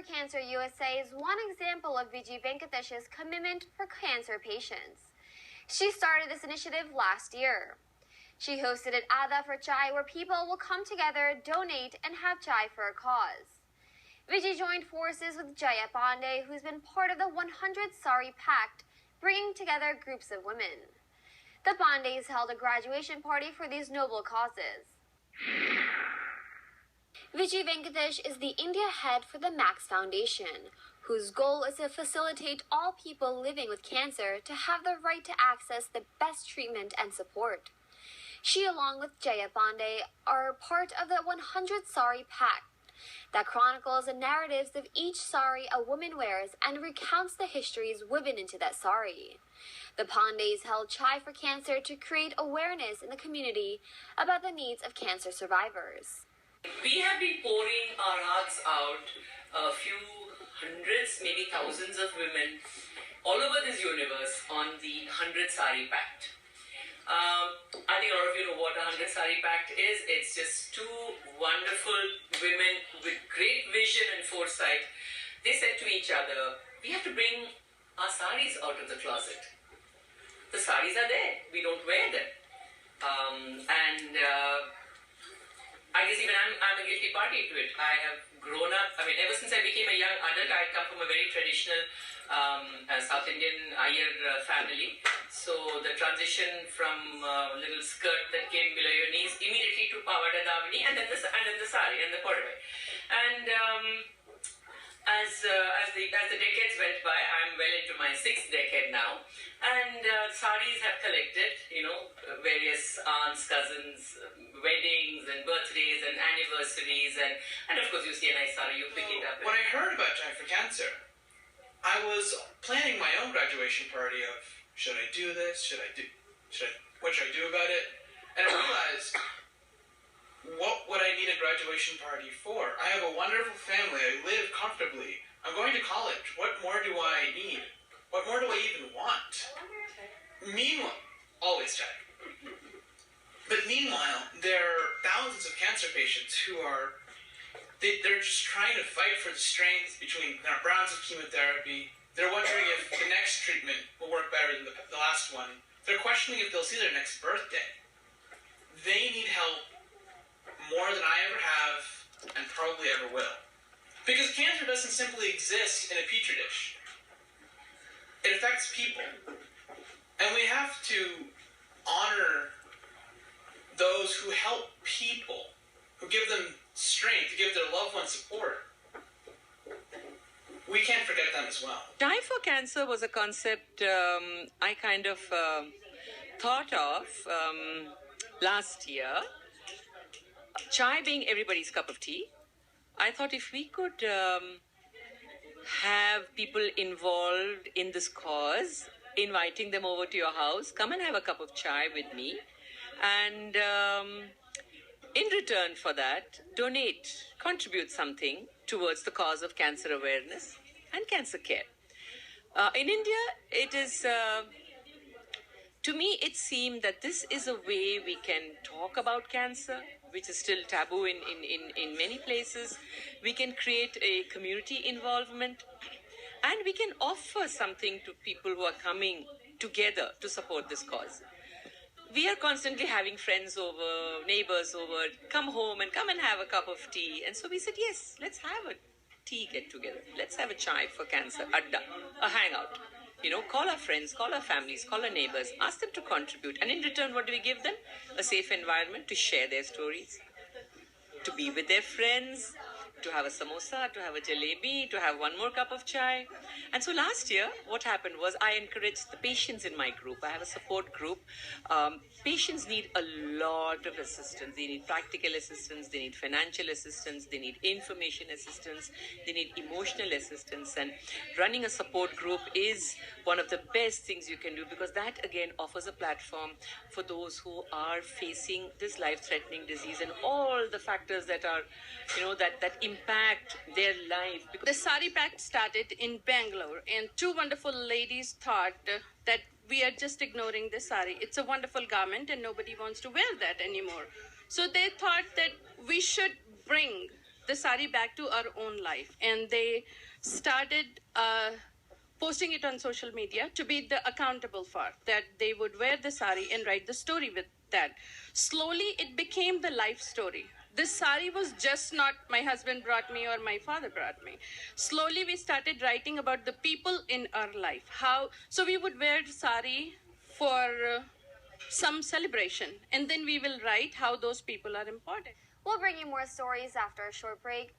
for Cancer USA is one example of Vijay Venkatesh's commitment for cancer patients. She started this initiative last year. She hosted an Ada for Chai where people will come together, donate, and have chai for a cause. Vijay joined forces with Jaya Panday, who's been part of the 100 Saree Pact, bringing together groups of women. The Pandays held a graduation party for these noble causes. Vijay Venkatesh is the India head for the Max Foundation, whose goal is to facilitate all people living with cancer to have the right to access the best treatment and support. She, along with Jaya Panday, are part of the 100 Saree Pact that chronicles the narratives of each sari a woman wears and recounts the histories woven into that sari. The Pandays held Chai for Cancer to create awareness in the community about the needs of cancer survivors. We have been pouring our hearts out, a few hundreds, maybe thousands of women all over this universe on the 100 Saree Pact. I think a lot of you know what a 100 Saree Pact is. It's just two wonderful women with great vision and foresight. They said to each other, we have to bring our saris out of the closet. The saris are there, we don't wear them. I guess even I'm a guilty party to it. I have grown up, ever since I became a young adult, I come from a very traditional South Indian Iyer family. So the transition from little skirt that came below your knees immediately to Pavada Davani and then the sari and the kodavai. And as the decades went by, I'm well into my 6th decade now, and saris have collected, various aunts, cousins, weddings and birthdays and anniversaries, and of course you see a nice sari, you pick it up. When I heard about Chai for Cancer, I was planning my own graduation party of, should I do this? What should I do about it? And I realized, what would I need a graduation party for? I have a wonderful family. I live comfortably. I'm going to college. What more do I need? What more do I even want? Meanwhile, always Chai. But meanwhile, there are thousands of cancer patients who they're just trying to fight for the strength between their rounds of chemotherapy. They're wondering if the next treatment will work better than the last one. They're questioning if they'll see their next birthday. They need help more than I ever have and probably ever will. Because cancer doesn't simply exist in a petri dish. It affects people. And we have to honor those who help people, who give them strength, who give their loved ones support. We can't forget them as well. Chai for Cancer was a concept I kind of thought of last year. Chai being everybody's cup of tea, I thought if we could have people involved in this cause, inviting them over to your house, come and have a cup of chai with me, and in return for that, donate, contribute something towards the cause of cancer awareness and cancer care. In India, it is, to me, it seemed that this is a way we can talk about cancer, which is still taboo in many places. We can create a community involvement, and we can offer something to people who are coming together to support this cause. We are constantly having friends over, neighbors over, come home and come and have a cup of tea. And so we said, yes, let's have a tea get together. Let's have a chai for cancer, adda, a hangout. Call our friends, call our families, call our neighbors, ask them to contribute. And in return, what do we give them? A safe environment to share their stories, to be with their friends, to have a samosa, to have a jalebi, to have one more cup of chai. And so last year, what happened was I encouraged the patients in my group. I have a support group. Patients need a lot of assistance. They need practical assistance. They need financial assistance. They need information assistance. They need emotional assistance. And running a support group is one of the best things you can do, because that again offers a platform for those who are facing this life-threatening disease and all the factors that are, that impact their life. The Saree Pact started in Bangalore, and two wonderful ladies thought that we are just ignoring the sari. It's a wonderful garment and nobody wants to wear that anymore. So they thought that we should bring the sari back to our own life, and they started posting it on social media to be the accountable for that. They would wear the sari and write the story with that. Slowly, it became the life story. This sari was just not my husband brought me or my father brought me. Slowly, we started writing about the people in our life. How so we would wear sari for some celebration, and then we will write how those people are important. We'll bring you more stories after a short break.